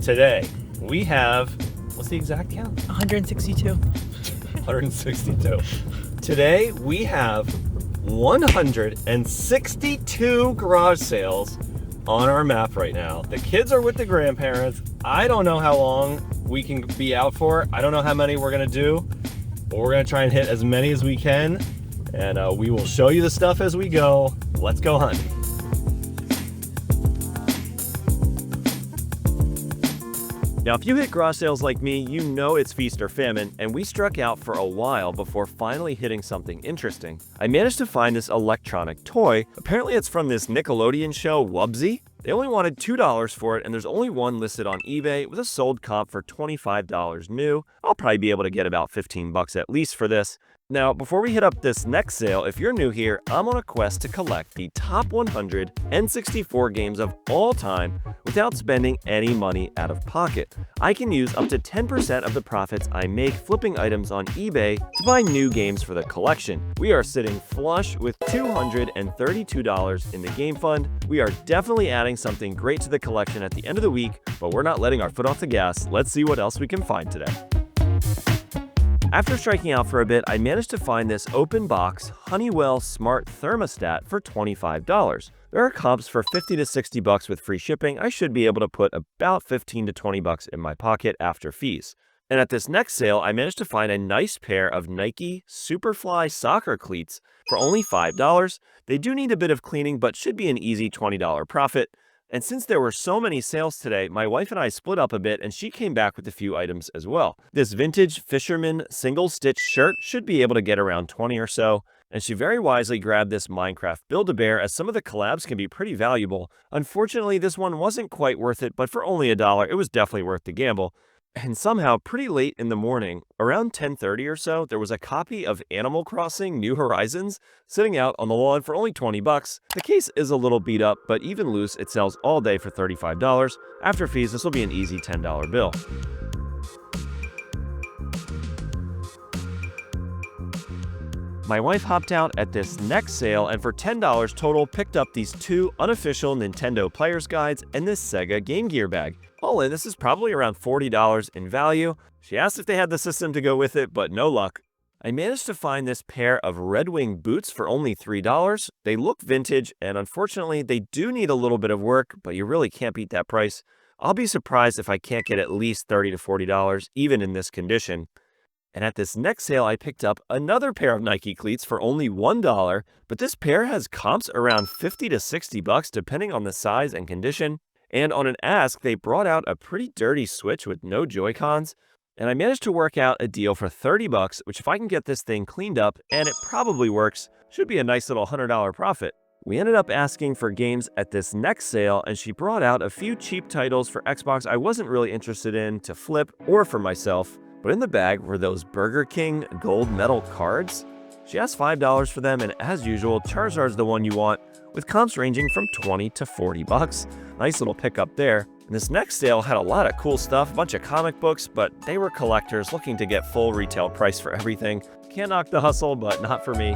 Today, we have, what's the exact count? 162. 162. Today, we have 162 garage sales on our map right now. The kids are with the grandparents. I don't know how long we can be out for. I don't know how many we're gonna do, but we're gonna try and hit as many as we can. And we will show you the stuff as we go. Let's go hunting. Now, if you hit garage sales like me, you know it's feast or famine, and we struck out for a while before finally hitting something interesting. I managed to find this electronic toy. Apparently it's from this Nickelodeon show, Wubsy. They only wanted $2 for it, and there's only one listed on eBay with a sold comp for $25 new. I'll probably be able to get about 15 bucks at least for this. Now, before we hit up this next sale, if you're new here, I'm on a quest to collect the top 100 N64 games of all time without spending any money out of pocket. I can use up to 10% of the profits I make flipping items on eBay to buy new games for the collection. We are sitting flush with $232 in the game fund. We are definitely adding something great to the collection at the end of the week, but we're not letting our foot off the gas. Let's see what else we can find today. After striking out for a bit, I managed to find this open box Honeywell Smart Thermostat for $25. There are comps for 50 to 60 bucks with free shipping. I should be able to put about 15 to 20 bucks in my pocket after fees. And at this next sale, I managed to find a nice pair of Nike Superfly soccer cleats for only $5. They do need a bit of cleaning, but should be an easy $20 profit. And since there were so many sales today, my wife and I split up a bit and she came back with a few items as well. This vintage fisherman single stitch shirt should be able to get around 20 or so. And she very wisely grabbed this Minecraft Build-A-Bear, as some of the collabs can be pretty valuable. Unfortunately, this one wasn't quite worth it, but for only $1, it was definitely worth the gamble. And somehow, pretty late in the morning, around 10:30 or so, there was a copy of Animal Crossing New Horizons sitting out on the lawn for only 20 bucks. The case is a little beat up, but even loose, it sells all day for $35. After fees, this will be an easy $10 bill. My wife hopped out at this next sale and for $10 total picked up these two unofficial Nintendo Player's Guides and this Sega Game Gear bag. All in, this is probably around $40 in value. She asked if they had the system to go with it, but no luck. I managed to find this pair of Red Wing boots for only $3. They look vintage, and unfortunately, they do need a little bit of work, but you really can't beat that price. I'll be surprised if I can't get at least $30 to $40, even in this condition. And at this next sale, I picked up another pair of Nike cleats for only $1, but this pair has comps around 50 to 60 bucks depending on the size and condition. And on an ask, they brought out a pretty dirty Switch with no Joy-Cons, and I managed to work out a deal for 30 bucks, which if I can get this thing cleaned up, and it probably works, should be a nice little $100 profit. We ended up asking for games at this next sale, and she brought out a few cheap titles for Xbox I wasn't really interested in to flip or for myself, but in the bag were those Burger King gold medal cards. She asked $5 for them, and as usual, Charizard's the one you want, with comps ranging from 20 to 40 bucks. Nice little pickup there. And this next sale had a lot of cool stuff, a bunch of comic books, but they were collectors looking to get full retail price for everything. Can't knock the hustle, but not for me.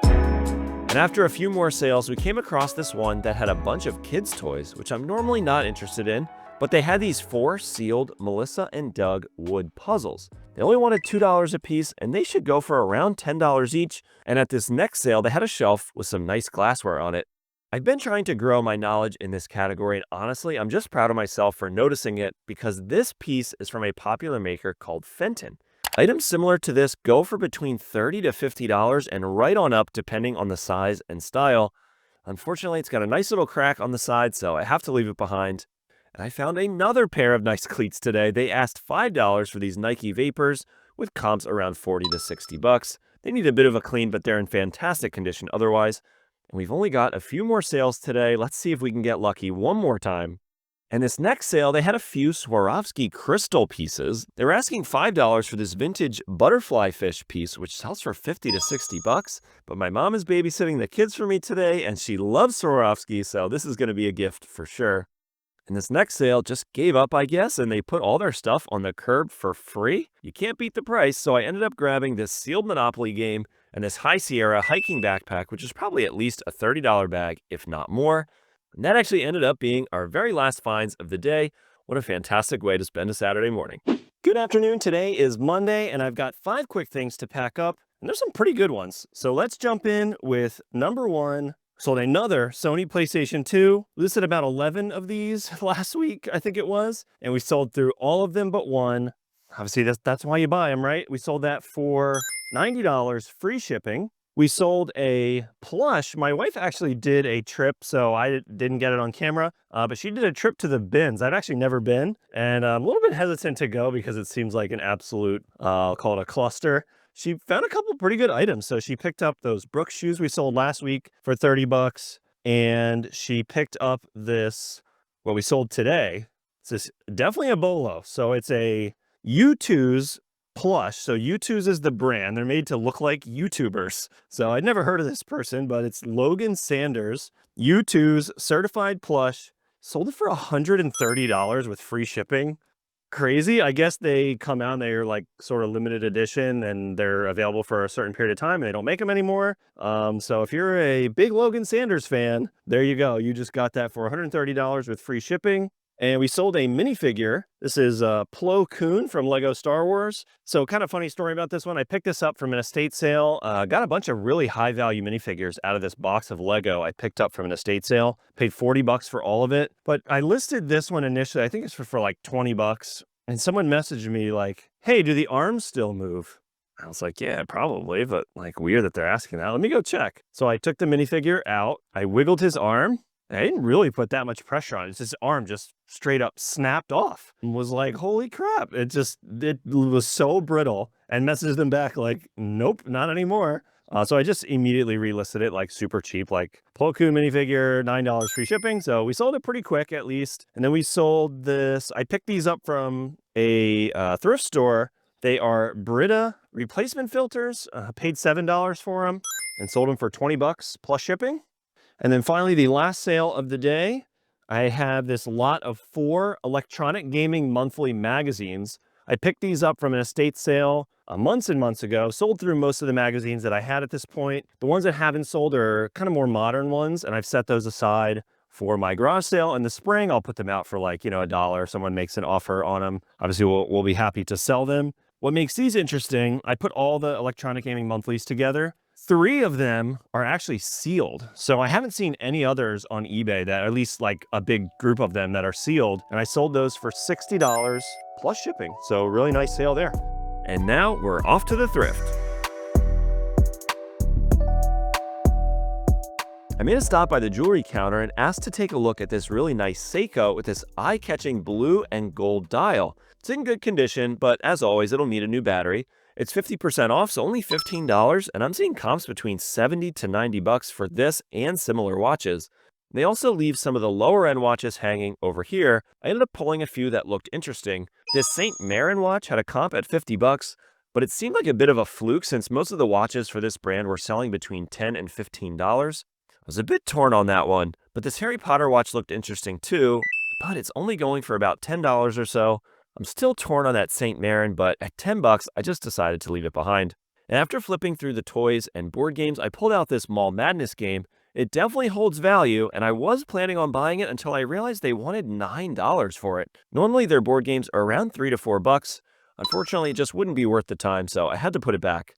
And after a few more sales, we came across this one that had a bunch of kids' toys, which I'm normally not interested in, but they had these 4 sealed Melissa and Doug wood puzzles. They only wanted $2 a piece, and they should go for around $10 each. And at this next sale, they had a shelf with some nice glassware on it. I've been trying to grow my knowledge in this category, and honestly, I'm just proud of myself for noticing it because this piece is from a popular maker called Fenton. Items similar to this go for between $30 to $50 and right on up depending on the size and style. Unfortunately, it's got a nice little crack on the side, so I have to leave it behind. And I found another pair of nice cleats today. They asked $5 for these Nike Vapors with comps around 40 to 60 bucks. They need a bit of a clean, but they're in fantastic condition otherwise. And we've only got a few more sales today. Let's see if we can get lucky one more time. And this next sale, they had a few Swarovski crystal pieces. They were asking $5 for this vintage butterfly fish piece, which sells for 50 to 60 bucks. But my mom is babysitting the kids for me today, and she loves Swarovski, so this is going to be a gift for sure. And this next sale just gave up, I guess, and they put all their stuff on the curb for free. You can't beat the price, so I ended up grabbing this sealed Monopoly game and this High Sierra hiking backpack, which is probably at least a $30 bag, if not more. And that actually ended up being our very last finds of the day. What a fantastic way to spend a Saturday morning. Good afternoon. Today is Monday, and I've got 5 quick things to pack up, and there's some pretty good ones. So let's jump in with number 1. Sold another Sony PlayStation 2. Listed about 11 of these last week, I think it was, and we sold through all of them but one. Obviously, that's why you buy them, right? We sold that for $90, free shipping. We sold a plush. My wife actually did a trip, so I didn't get it on camera, but she did a trip to the bins. I've actually never been, and I'm a little bit hesitant to go because it seems like an absolute, I'll call it a cluster. She found a couple pretty good items. So she picked up those Brooks shoes we sold last week for 30 bucks, and she picked up this, what we sold today. It's this, definitely a bolo. So it's a U2's plush. So U2's is the brand. They're made to look like YouTubers. So I'd never heard of this person, but it's Logan Sanders, U2's certified plush. Sold it for $130 with free shipping. Crazy. I guess they come out and they're like sort of limited edition and they're available for a certain period of time and they don't make them anymore. So if you're a big Logan Sanders fan, there you go. You just got that for $130 with free shipping. And we sold a minifigure. This is Plo Koon from Lego Star Wars. So kind of funny story about this one. I picked this up from an estate sale. Got a bunch of really high value minifigures out of this box of Lego I picked up from an estate sale. Paid 40 bucks for all of it. But I listed this one initially, I think it's for like 20 bucks. And someone messaged me like, hey, do the arms still move? I was like, yeah, probably, but like weird that they're asking that. Let me go check. So I took the minifigure out. I wiggled his arm. I didn't really put that much pressure on it. It's his arm just straight up snapped off and was like, holy crap. It was so brittle, and messaged them back like, nope, not anymore. So I just immediately relisted it like super cheap, like Plo Koon minifigure, $9 free shipping. So we sold it pretty quick at least. And then we sold this. I picked these up from a thrift store. They are Brita replacement filters. Paid $7 for them and sold them for 20 bucks plus shipping. And then finally, the last sale of the day, I have this lot of 4 electronic gaming monthly magazines. I picked these up from an estate sale months and months ago, sold through most of the magazines that I had at this point. The ones that haven't sold are kind of more modern ones, and I've set those aside for my garage sale in the spring. I'll put them out for like, $1. Someone makes an offer on them. Obviously, we'll be happy to sell them. What makes these interesting, I put all the electronic gaming monthlies together. 3 of them are actually sealed. So I haven't seen any others on eBay that, at least like a big group of them that are sealed. And I sold those for $60 plus shipping. So really nice sale there. And now we're off to the thrift. I made a stop by the jewelry counter and asked to take a look at this really nice Seiko with this eye-catching blue and gold dial. It's in good condition, but as always, it'll need a new battery. It's 50% off, so only $15, and I'm seeing comps between 70 to 90 bucks for this and similar watches. They also leave some of the lower end watches hanging over here. I ended up pulling a few that looked interesting. This St. Marin watch had a comp at 50 bucks, but it seemed like a bit of a fluke since most of the watches for this brand were selling between $10 and $15. I was a bit torn on that one, but this Harry Potter watch looked interesting too, but it's only going for about $10 or so. I'm still torn on that St. Marin, but at 10 bucks, I just decided to leave it behind. And after flipping through the toys and board games, I pulled out this Mall Madness game. It definitely holds value, and I was planning on buying it until I realized they wanted $9 for it. Normally, their board games are around 3 to 4 bucks. Unfortunately, it just wouldn't be worth the time, so I had to put it back.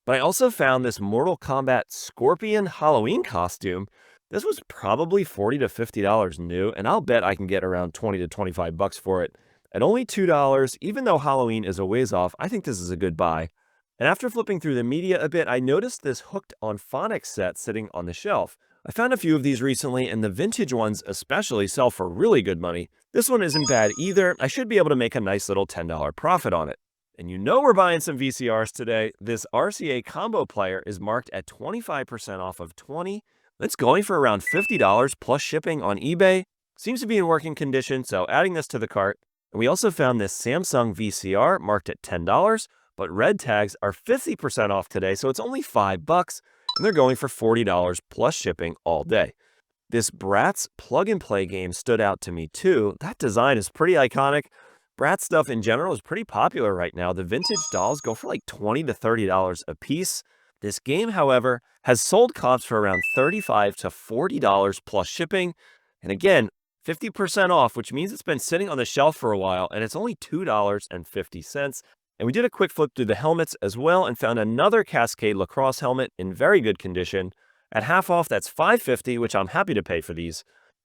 But I also found this Mortal Kombat Scorpion Halloween costume. This was probably $40 to $50 new, and I'll bet I can get around 20 to 25 bucks for it. At only $2, even though Halloween is a ways off, I think this is a good buy. And after flipping through the media a bit, I noticed this Hooked on Phonics set sitting on the shelf. I found a few of these recently, and the vintage ones especially sell for really good money. This one isn't bad either. I should be able to make a nice little $10 profit on it. And we're buying some VCRs today. This RCA combo player is marked at 25% off of 20. It's going for around $50 plus shipping on eBay. Seems to be in working condition, so adding this to the cart. And we also found this Samsung VCR marked at $10, but red tags are 50% off today, so it's only $5, and they're going for $40 plus shipping all day. This Bratz plug-and-play game stood out to me too. That design is pretty iconic. Bratz stuff in general is pretty popular right now. The vintage dolls go for like $20 to $30 a piece. This game, however, has sold comps for around $35 to $40 plus shipping, And again, 50% off, which means it's been sitting on the shelf for a while, and it's only $2.50. And we did a quick flip through the helmets as well and found another Cascade lacrosse helmet in very good condition. At half off, that's $5.50, which I'm happy to pay for these.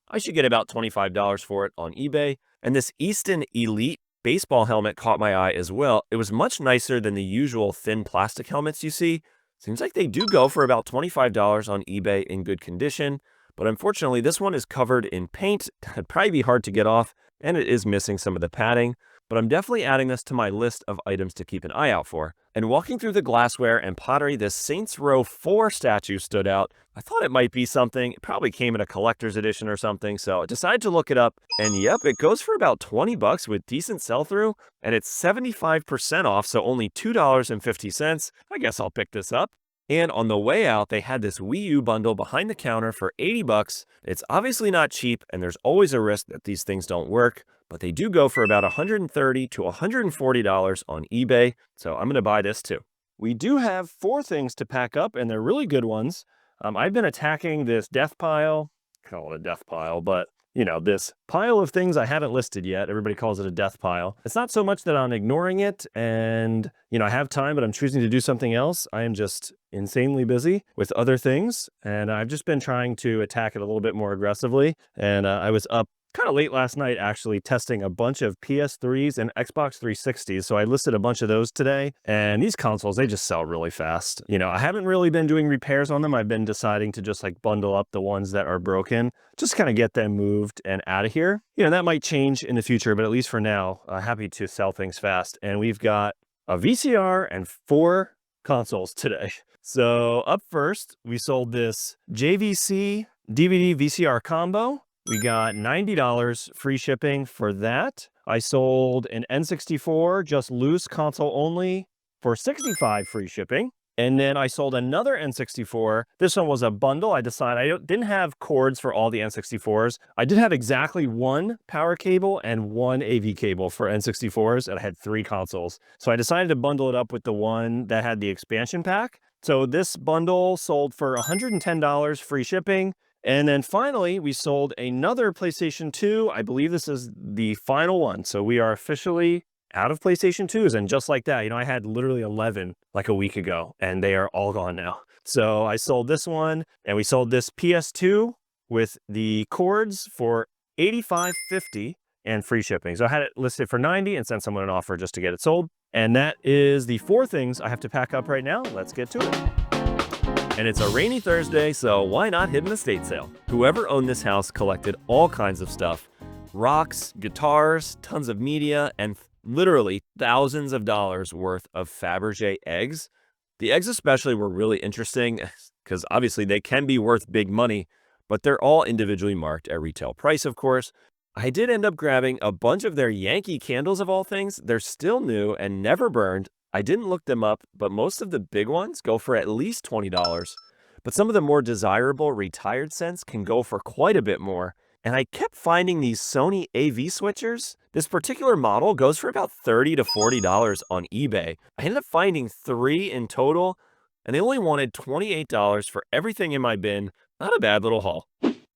I should get about $25 for it on eBay. And this Easton Elite baseball helmet caught my eye as well. It was much nicer than the usual thin plastic helmets you see. Seems like they do go for about $25 on eBay in good condition. But unfortunately, this one is covered in paint. It'd probably be hard to get off, and it is missing some of the padding. But I'm definitely adding this to my list of items to keep an eye out for. And walking through the glassware and pottery, this Saints Row 4 statue stood out. I thought it might be something. It probably came in a collector's edition or something, so I decided to look it up. And yep, it goes for about 20 bucks with decent sell-through, and it's 75% off, so only $2.50. I guess I'll pick this up. And on the way out, they had this Wii U bundle behind the counter for 80 bucks. It's obviously not cheap, and there's always a risk that these things don't work, but they do go for about $130 to $140 on eBay, so I'm going to buy this too. We do have 4 things to pack up, and they're really good ones. I've been attacking this death pile, call it a death pile, but you know, this pile of things I haven't listed yet. Everybody calls it a death pile. It's not so much that I'm ignoring it and, you know, I have time, but I'm choosing to do something else. I am just insanely busy with other things, and I've just been trying to attack it a little bit more aggressively. And I was up kind of late last night actually testing a bunch of PS3s and Xbox 360s. So I listed a bunch of those today, and these consoles, they just sell really fast. You know, I haven't really been doing repairs on them. I've been deciding to just like bundle up the ones that are broken, just kind of get them moved and out of here. You know, that might change in the future, but at least for now, happy to sell things fast. And we've got a VCR and 4 consoles today. So up first, we sold this JVC DVD VCR combo. We got $90 free shipping for that. I sold an N64, just loose console only, for $65 free shipping. And then I sold another N64. This one was a bundle. I decided I didn't have cords for all the N64s. I did have exactly 1 power cable and 1 AV cable for N64s, and I had 3 consoles. So I decided to bundle it up with the one that had the expansion pack. So this bundle sold for $110 free shipping. And then finally, we sold another PlayStation 2. I believe this is the final one. So we are officially out of PlayStation 2s. And just like that, you know, I had literally 11 like a week ago, and they are all gone now. So I sold this one, and we sold this PS2 with the cords for $85.50 and free shipping. So I had it listed for $90 and sent someone an offer just to get it sold. And that is the 4 things I have to pack up right now. Let's get to it. And it's a rainy Thursday, so why not hit an estate sale? Whoever owned this house collected all kinds of stuff. Rocks, guitars, tons of media, and literally thousands of dollars worth of Fabergé eggs. The eggs especially were really interesting because obviously they can be worth big money, but they're all individually marked at retail price, of course. I did end up grabbing a bunch of their Yankee candles of all things. They're still new and never burned. I didn't look them up, but most of the big ones go for at least $20. But some of the more desirable retired scents can go for quite a bit more. And I kept finding these Sony AV switchers. This particular model goes for about $30 to $40 on eBay. I ended up finding 3 in total, and they only wanted $28 for everything in my bin. Not a bad little haul.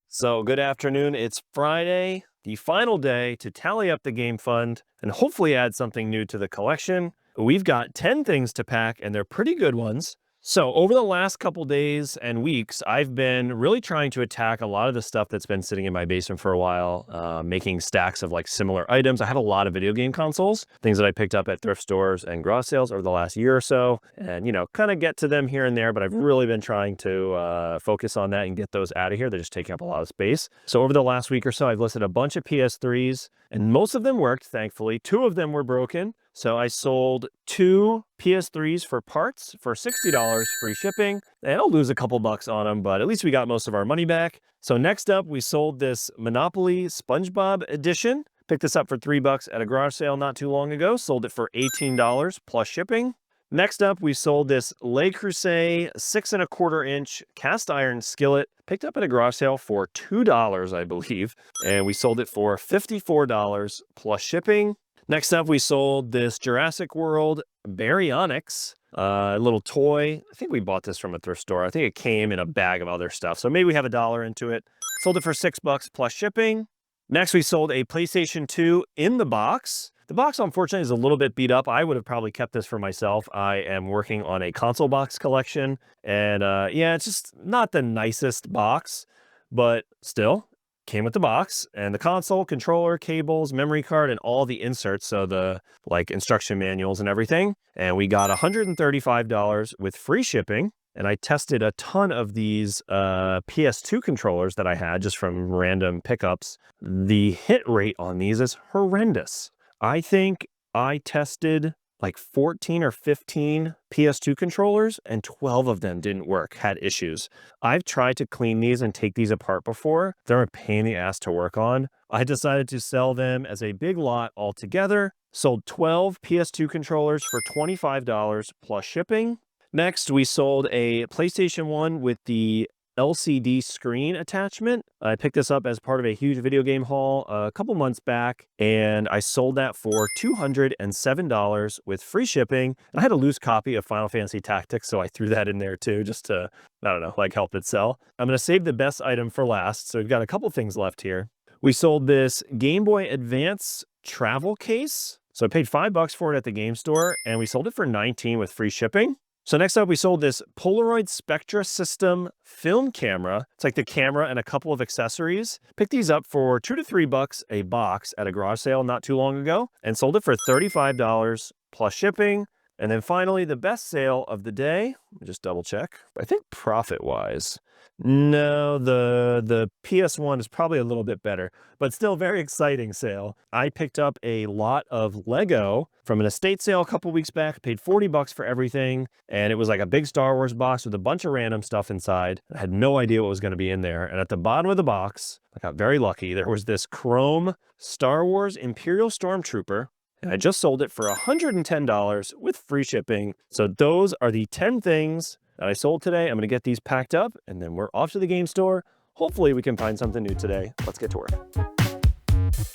So good afternoon. It's Friday, the final day to tally up the game fund and hopefully add something new to the collection. We've got 10 things to pack, and they're pretty good ones. So over the last couple days and weeks, I've been really trying to attack a lot of the stuff that's been sitting in my basement for a while, making stacks of like similar items. I have a lot of video game consoles, things that I picked up at thrift stores and garage sales over the last year or so, and, you know, kind of get to them here and there, but I've really been trying to focus on that and get those out of here. They're just taking up a lot of space. So over the last week or so, I've listed a bunch of PS3s, and most of them worked, thankfully. 2 of them were broken. So I sold 2 PS3s for parts for $60 free shipping. And I'll lose a couple bucks on them, but at least we got most of our money back. So next up, we sold this Monopoly SpongeBob edition. Picked this up for $3 at a garage sale not too long ago. Sold it for $18 plus shipping. Next up, we sold this Le Creuset 6¼ inch cast iron skillet. Picked up at a garage sale for $2, I believe. And we sold it for $54 plus shipping. Next up, we sold this Jurassic World Baryonyx, a little toy. I think we bought this from a thrift store. I think it came in a bag of other stuff. So maybe we have $1 into it. Sold it for $6 plus shipping. Next, we sold a PlayStation 2 in the box. The box, unfortunately, is a little bit beat up. I would have probably kept this for myself. I am working on a console box collection. And yeah, it's just not the nicest box, but still came with the box and the console, controller, cables, memory card, and all the inserts. So the like instruction manuals and everything. And we got $135 with free shipping. And I tested a ton of these PS2 controllers that I had just from random pickups. The hit rate on these is horrendous. I think I tested like 14 or 15 PS2 controllers and 12 of them didn't work, had issues. I've tried to clean these and take these apart before. They're a pain in the ass to work on. I decided to sell them as a big lot altogether. Sold 12 PS2 controllers for $25 plus shipping. Next, we sold a PlayStation 1 with the LCD screen attachment. I picked this up as part of a huge video game haul a couple months back, and I sold that for $207 with free shipping. And I had a loose copy of Final Fantasy Tactics, so I threw that in there too, just to, I don't know, like help it sell. I'm going to save the best item for last, so we've got a couple things left here. We sold this Game Boy Advance travel case. So I paid $5 for it at the game store, and we sold it for $19 with free shipping. So next up, we sold this Polaroid Spectra System film camera. It's like the camera and a couple of accessories. Picked these up for $2 to $3 a box at a garage sale not too long ago and sold it for $35 plus shipping. And then finally, the best sale of the day. Let me just double check. I think profit-wise, no, the PS1 is probably a little bit better, but still very exciting sale. I picked up a lot of Lego from an estate sale a couple weeks back, paid $40 for everything, and it was like a big Star Wars box with a bunch of random stuff inside. I had no idea what was going to be in there, and at the bottom of the box, I got very lucky. There was this chrome Star Wars Imperial Stormtrooper, and I just sold it for $110 with free shipping. So those are the 10 things that I sold today. I'm going to get these packed up, and then we're off to the game store. Hopefully we can find something new today. Let's get to work.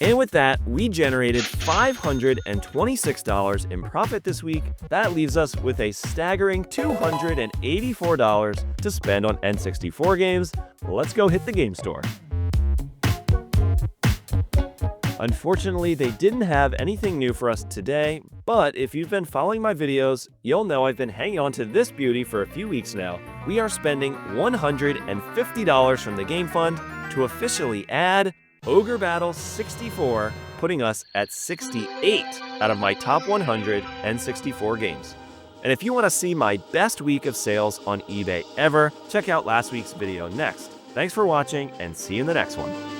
And with that, we generated $526 in profit this week. That leaves us with a staggering $284 to spend on N64 games. Let's go hit the game store. Unfortunately, they didn't have anything new for us today, but if you've been following my videos, you'll know I've been hanging on to this beauty for a few weeks now. We are spending $150 from the game fund to officially add Ogre Battle 64, putting us at 68 out of my top 100 N64 games. And if you want to see my best week of sales on eBay ever, check out last week's video next. Thanks for watching, and see you in the next one.